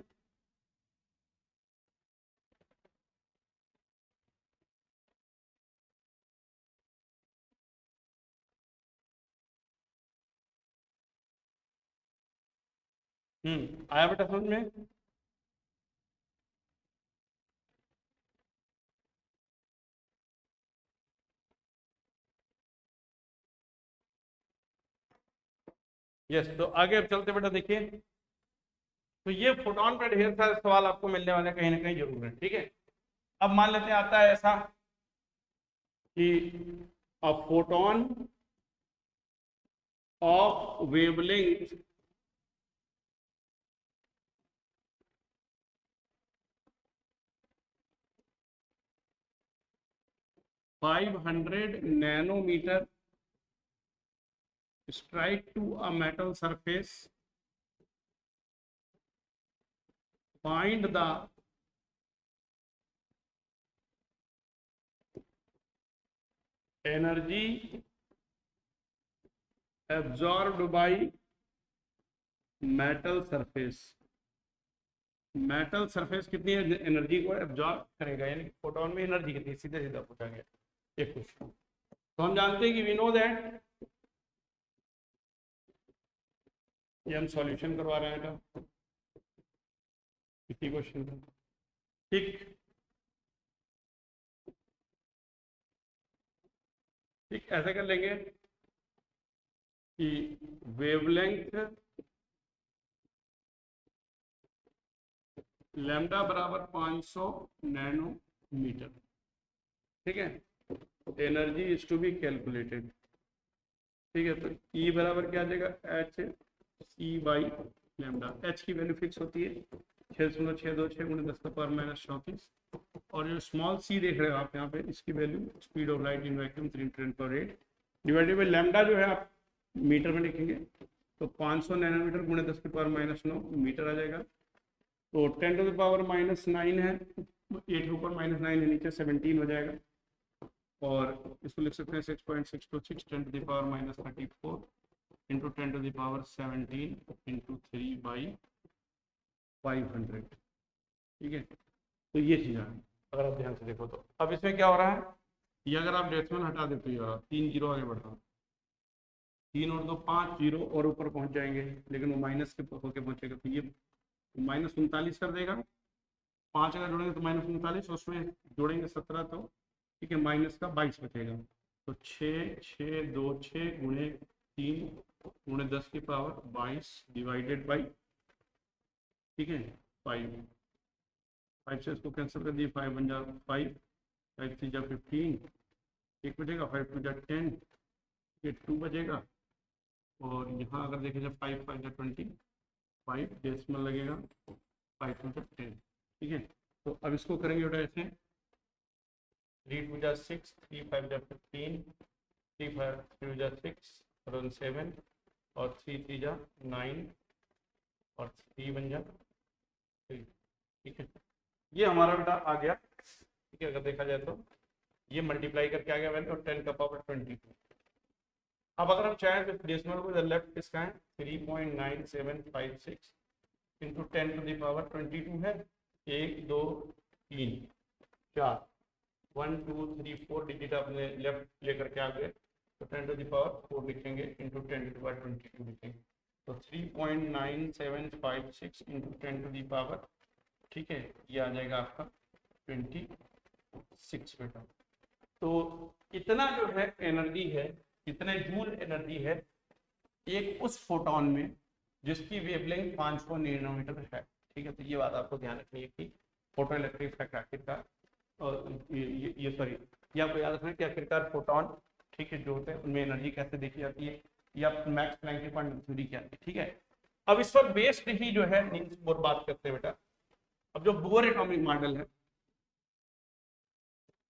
आया बेटा समझ में। यस, तो आगे अब चलते बेटा, देखिए, तो ये फोटोन पे ढेर सारे सवाल आपको मिलने वाले कहीं ना कहीं जरूर है, ठीक है। अब मान लेते हैं आता है ऐसा कि a photon of wavelength 500 nanometer strike to a metal surface, find the energy absorbed by metal surface. Metal surface कितनी एनर्जी को एब्जॉर्ब करेगा, यानी फोटोन में एनर्जी कितनी, सीधे सीधा पूछा गया एक क्वेश्चन। तो हम जानते हैं कि वी नो दैट, ये हम सॉल्यूशन करवा रहे हैं का इसी क्वेश्चन का, ठीक ठीक ऐसे कर लेंगे कि वेवलेंथ लैम्डा बराबर 500 नैनोमीटर, ठीक है। Energy is to be calculated, ठीक है। तो E बराबर क्या आ जाएगा, h e by lambda. H की वैल्यू फिक्स होती है 6.626 × 10⁻34, और जो स्मॉल सी देख रहे हो आप यहाँ पे, इसकी value speed of light in vacuum 3×10⁸ divided by lambda जो है आप मीटर में लिखेंगे तो 500 नैनोमीटर × 10⁻9 मीटर आ जाएगा। तो 10⁻⁻9 है, 8 के ऊपर -9 है, नीचे 17 हो जाएगा। और इसको लिख सकते हैं 6.626 10⁻34 इंटू 10⁻17 इंटू 3/500, ठीक है। तो ये चीज़ है, अगर आप ध्यान से देखो तो। अब इसमें क्या हो रहा है, ये अगर आप डेसिमल हटा देते हो, 3 जीरो आगे बढ़ता, 3 और 2 5 जीरो और ऊपर पहुंच जाएंगे, लेकिन वो माइनस के होके पहुंचेगा, तो ये -39 कर देगा। 5 अगर जोड़ेंगे तो -39, उसमें जोड़ेंगे 17 तो ठीक है, माइनस का 22 बचेगा। तो 6 6 2 6 × 3 × 10⁻22 डिवाइडेड बाई, ठीक है, 5 से इसको कैंसिल कर दिए, 5 बन जा 5, 5 3 जा 15, एक बचेगा, 5 2 जा 10, ये 2 बचेगा। और यहाँ अगर देखें जब 5 5 जा 20, 5 डेसिमल लगेगा, 5 2 जा 10, ठीक है। तो अब इसको करेंगे बेटा ऐसे, 3 2 जा 6, 3 5 जा 15, 3 5 3 जा 6 और 7, और 3 3 जा 9, और 3 बन जा 3, ठीक है। ये हमारा बेटा आ गया, ठीक है। अगर देखा जाए तो ये मल्टीप्लाई करके आ गया वैल्यू, और 10 का पावर 22। अब अगर हम चाहें तो डेसिमल को लेफ्ट किसका है, 3.9756 इंटू 10⁻22 है, 1 2 3 4, 1 2 3 4 डिजिट आपने लेफ्ट लेकर के आ गए, तो 10⁻4 लिखेंगे इंटू 10⁻22 लिखेंगे, तो 3.9756 इंटू 10⁻, ठीक है, ये आ जाएगा आपका 26 बेटा। तो इतना जो है एनर्जी है, इतने जूल एनर्जी है एक उस फोटोन में जिसकी वेवलेंथ 500 नैनोमीटर है, ठीक है। तो ये बात आपको ध्यान रखनी है कि फोटो इलेक्ट्रिक इफेक्ट आखिरकार, और ये सॉरी, ये आपको याद रखना है कि आखिरकार फोटोन, ठीक है, जो होते हैं उनमें एनर्जी कैसे देखी जाती है, या मैक्स प्लैंक की क्वांटम थ्योरी क्या है, ठीक है। अब इस पर बेस्ड ही जो है नील्स बोर बात करते हैं बेटा। अब जो बोर एटॉमिक मॉडल है,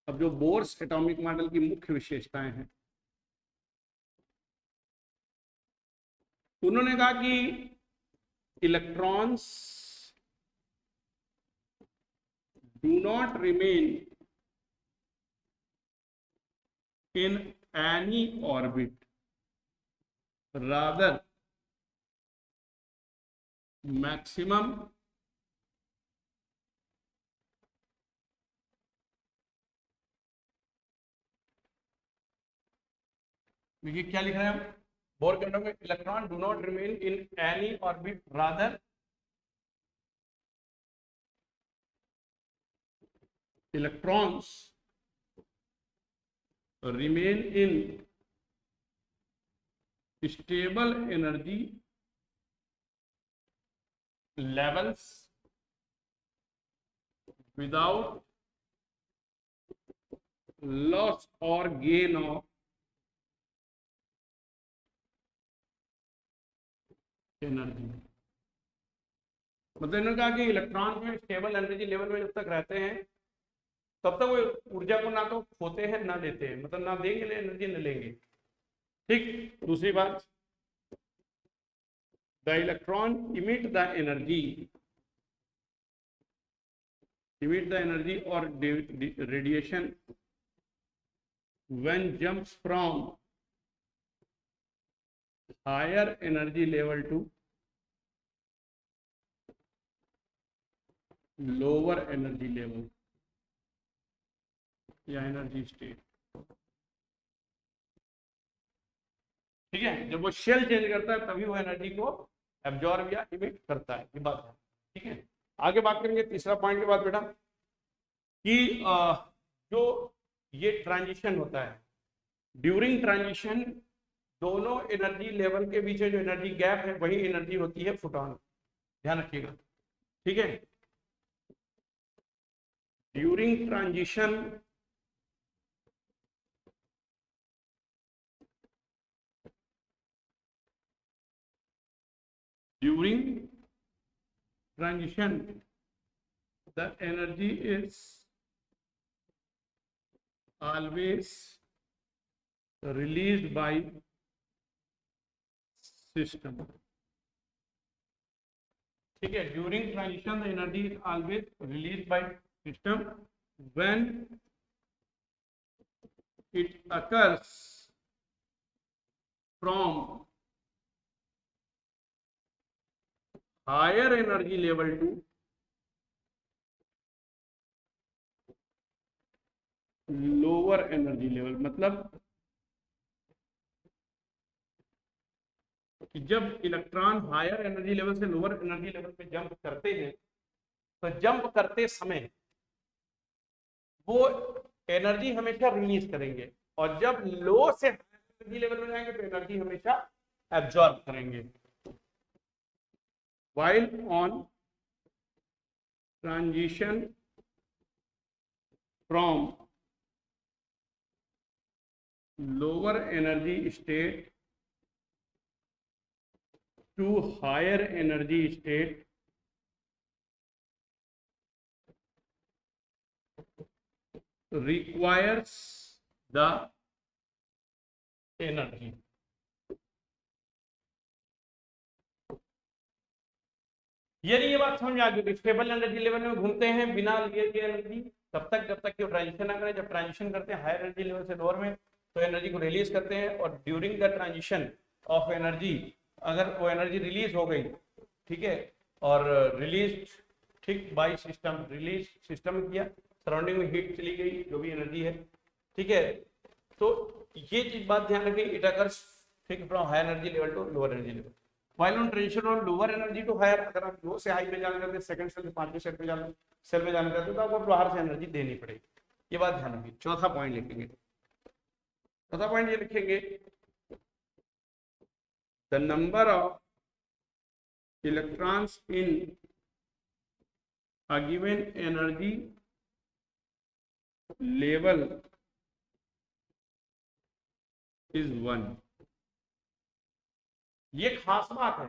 अब जो बोर्स एटॉमिक मॉडल की मुख्य विशेषताएं हैं, उन्होंने कहा कि electrons do not remain in any orbit, rather maximum देखिए क्या लिख रहे हैं हम, बोर कहने में electron do not remain in any orbit, rather electrons remain in stable energy levels without loss or gain of energy. मतलब इन्होंने कहा कि इलेक्ट्रॉन जो स्टेबल एनर्जी लेवल में जब तक रहते हैं तब तक वो ऊर्जा को ना तो खोते हैं ना लेते हैं, मतलब ना देंगे एनर्जी न लेंगे। ठीक। दूसरी बात, the electron emit the energy और radiation when jumps from higher energy level to lower energy level या एनर्जी स्टेट। ठीक है, जब वो शेल चेंज करता है तभी वो एनर्जी को एब्जॉर्ब या इमिट करता है, ये बात है। ठीक है, आगे बात करेंगे तीसरा पॉइंट के बाद बेटा कि जो ये ट्रांजिशन होता है, ड्यूरिंग ट्रांजिशन दोनों एनर्जी लेवल के बीच जो एनर्जी गैप है वही एनर्जी होती है फोटॉन, ध्यान रखिएगा। ठीक है, during transition the energy is always released by system। ठीक है, during transition the energy is always release by system when it occurs from higher energy level to lower energy level. मतलब कि जब इलेक्ट्रॉन हायर एनर्जी लेवल से lower energy level पे jump करते हैं तो जंप करते समय वो एनर्जी हमेशा रिलीज करेंगे, और जब लो से हायर एनर्जी लेवल में जाएंगे तो एनर्जी हमेशा एब्जॉर्ब करेंगे। while on transition from lower energy state to higher energy state requires the energy। यदि ये बात समझ आ गई, स्टेबल एनर्जी लेवल में घूमते हैं बिना लिए एनर्जी तब तक जब तक कि वो ट्रांजिशन ना करें। जब ट्रांजिशन करते हैं हायर एनर्जी लेवल से लोअर में तो एनर्जी को रिलीज करते हैं, और during the transition of energy अगर वो एनर्जी रिलीज हो गई, ठीक है, और रिलीज ठीक बाय सिस्टम, रिलीज सिस्टम किया, सराउंडिंग में हीट चली गई, जो भी एनर्जी है, ठीक है। तो ये चीज बात ध्यान रखें, इट अकर्स ठीक from higher energy level to lower energy level. While on transition on lower energy to higher, अगर आप लो से हाई में जाना चाहते हैं, सेकंड सेल से पांचवें सेल में जाना चाहते हैं तो आपको बाहर से एनर्जी देनी पड़ेगी, ये बात ध्यान रखिए। चौथा पॉइंट लिखेंगे, चौथा पॉइंट ये लिखेंगे, the number of electrons in a given energy level is 1। ये खास बात है,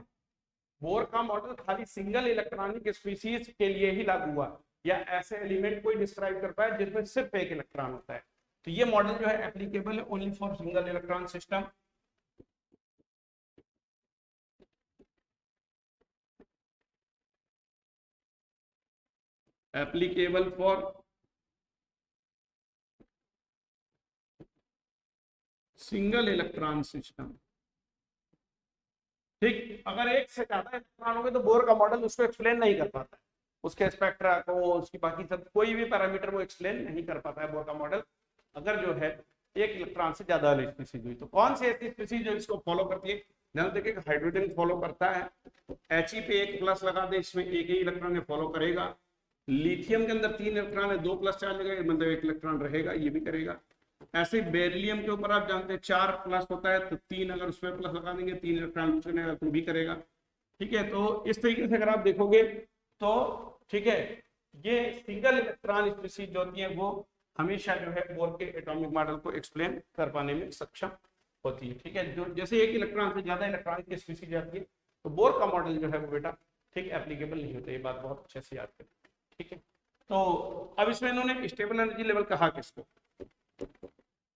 बोर का मॉडल खाली सिंगल इलेक्ट्रॉनिक स्पीशीज के लिए ही लागू हुआ, या ऐसे एलिमेंट कोई डिस्क्राइब कर पाए जिसमें सिर्फ एक इलेक्ट्रॉन होता है। तो ये मॉडल जो है एप्लीकेबल है only for single electron system. Applicable for single electron system. ठीक, अगर एक से ज्यादा इलेक्ट्रॉन हो गए तो बोर का मॉडल उसको एक्सप्लेन नहीं कर पाता है, उसके स्पेक्ट्रा को, उसकी बाकी सब कोई भी पैरामीटर वो एक्सप्लेन नहीं कर पाता है बोर का मॉडल, अगर जो है एक इलेक्ट्रॉन से ज्यादा वाली स्पीशीज हुई। तो कौन सी ऐसी स्पीशीज जो इसको फॉलो करती है? ध्यान देखिए, हाइड्रोजन फॉलो करता है, He पे एक प्लस लगा दे, इसमें एक ही इलेक्ट्रॉन है, फॉलो करेगा। लिथियम के अंदर 3 इलेक्ट्रॉन है, 2 प्लस चार्ज लगेगा, मतलब 1 इलेक्ट्रॉन रहेगा, ये भी करेगा। ऐसे बेरिलियम के ऊपर आप जानते हैं 4 प्लस होता है, तो 3 अगर उसमें प्लस लगा देंगे, 3 इलेक्ट्रॉन चुनेगा तो भी करेगा। ठीक है, तो इस तरीके से अगर आप देखोगे तो ठीक है, ये सिंगल इलेक्ट्रॉन स्पीशीज जो होती है वो हमेशा जो है बोर के एटॉमिक मॉडल को एक्सप्लेन कर पाने में सक्षम होती है। ठीक है, जो जैसे एक इलेक्ट्रॉन से ज्यादा इलेक्ट्रॉन की स्पीशीज आती है तो बोर का मॉडल जो है वो बेटा ठीक एप्लीकेबल नहीं होता, ये बात बहुत अच्छे से याद करें। ठीक है, तो अब इसमें इन्होंने स्टेबल एनर्जी लेवल कहा किसको,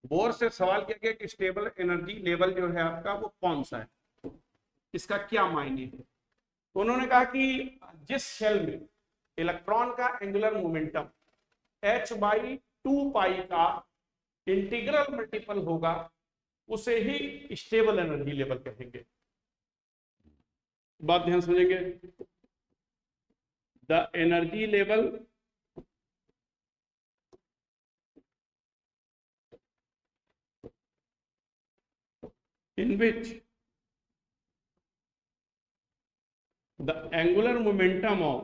बोर से सवाल किया गया कि स्टेबल एनर्जी लेवल जो है आपका वो कौन सा है, इसका क्या मायने है। तो उन्होंने कहा कि जिस शेल में इलेक्ट्रॉन का एंगुलर मोमेंटम h/2 का इंटीग्रल मल्टीपल होगा उसे ही स्टेबल एनर्जी लेवल कहेंगे। बात ध्यान समझेंगे, the energy level in which the angular momentum of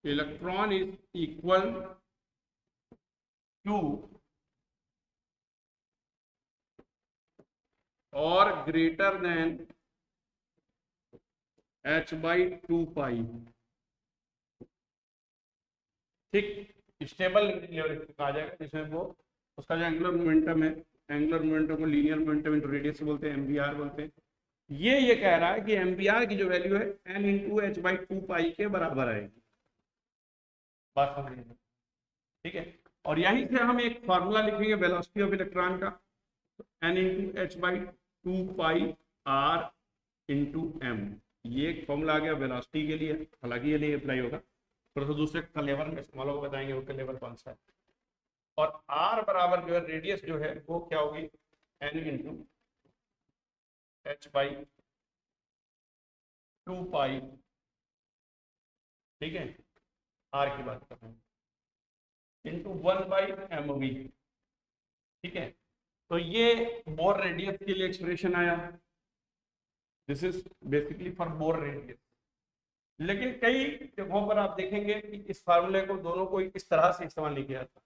electron is equal to or greater than h/2 ठीक, स्टेबल लेवल कहा जाएगा जिसमें वो उसका जो एंगुलर मोमेंटम है, एंगुलर मोमेंटम को लीनियर मोमेंटम इनटू रेडियस बोलते हैं, एमवीआर बोलते हैं। ये कह रहा है कि एमवीआर की जो वैल्यू है n इंटू h/2 के बराबर आएगी। बात समझ लीजिए, ठीक है। और यहीं से हम एक फॉर्मूला लिखेंगे वेलोसिटी ऑफ इलेक्ट्रॉन का, n into h/2 r into m। ये एक फॉर्मूला आ गया वेलोसिटी के लिए, हालांकि ये नहीं अप्लाई होगा, पर तो दूसरे कलेवर में इस्तेमाल होगा, बताएंगे वो कलेवर कौन सा है। और r बराबर जो है रेडियस जो है वो क्या होगी, n इंटू h/2 ठीक है, r की बात कर रहे हैं, इंटू 1/mv, ठीक है। तो ये बोर रेडियस के लिए एक्सप्रेशन आया, this is basically for bore radius. लेकिन कई जगहों पर आप देखेंगे कि इस फार्मूले को दोनों को इस तरह से इस्तेमाल नहीं किया जाता।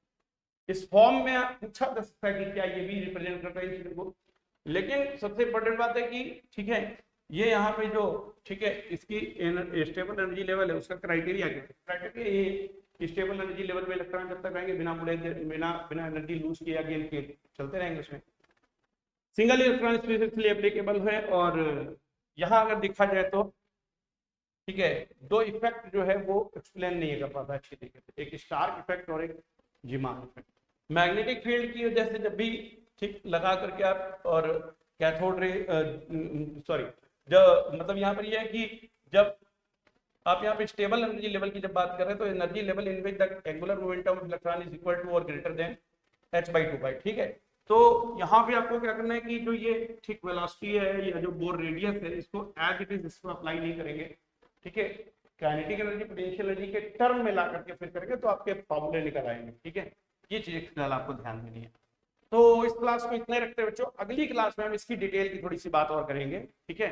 इस फॉर्म में पूछा जा सकता है कि क्या ये भी रिप्रेजेंट करता है इस चीज को, लेकिन सबसे इंपॉर्टेंट बात है कि ठीक है ये यहाँ पे जो ठीक है इसकी स्टेबल एनर्जी लेवल है उसका क्राइटेरिया क्या है, क्राइटेरिया ये स्टेबल एनर्जी लेवल में इलेक्ट्रॉन जब तक रहेंगे बिना बिना एनर्जी लूज किया गेन किए चलते रहेंगे उसमें, सिंगल इलेक्ट्रॉन स्पेसिफिकली एप्लीकेबल है। और यहाँ अगर देखा जाए तो ठीक है दो इफेक्ट जो है वो एक्सप्लेन नहीं कर पाता अच्छी तरीके से, एक स्टार्क इफेक्ट और एक जीमान इफेक्ट। मैग्नेटिक फील्ड की वजह से जब भी ठीक लगा करके आप और कैथोड रे सॉरी जब मतलब यहाँ पर यह है कि जब आप यहाँ पे स्टेबल एनर्जी लेवल की जब बात कर रहे हैं तो energy level in which the angular momentum of electron is equal to or greater than h/2, ठीक है। तो यहाँ पे आपको क्या करना है कि जो ये ठीक वेलोसिटी है या जो बोर रेडियस है इसको एज इट इज इसको अप्लाई नहीं करेंगे, ठीक है। काइनेटिक एनर्जी पोटेंशियल एनर्जी के टर्म में ला करके फिर करेंगे तो आपके फॉर्मूले निकल आएंगे, ठीक है। ये चीज फिलहाल आपको ध्यान देनी है। तो इस क्लास को इतने रखते हुए बच्चों अगली क्लास में हम इसकी डिटेल की थोड़ी सी बात और करेंगे, ठीक है,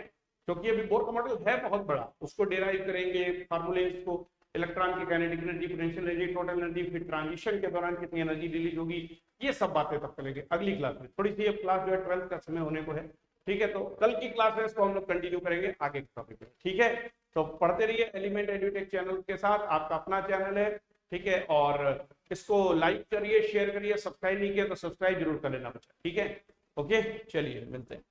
क्योंकि अभी बोर का मॉडल है बहुत बड़ा, उसको डिराइव करेंगे फार्मूले को, इलेक्ट्रॉन की kinetic energy potential energy total energy फिर ट्रांजिशन के दौरान कितनी एनर्जी रिलीज होगी, ये सब बातें तब करेंगे अगली क्लास में। थोड़ी सी क्लास जो है 12th का समय होने को है, ठीक है। तो कल की क्लास में इसको हम लोग कंटिन्यू करेंगे आगे के टॉपिक पे, ठीक है। तो पढ़ते रहिए एलिमेंट एडुटेक चैनल के साथ, आपका अपना चैनल है, ठीक है। और इसको लाइक करिए, शेयर करिए, सब्सक्राइब नहीं किया तो सब्सक्राइब जरूर कर लेना बच्चा, ठीक है। ओके चलिए मिलते हैं।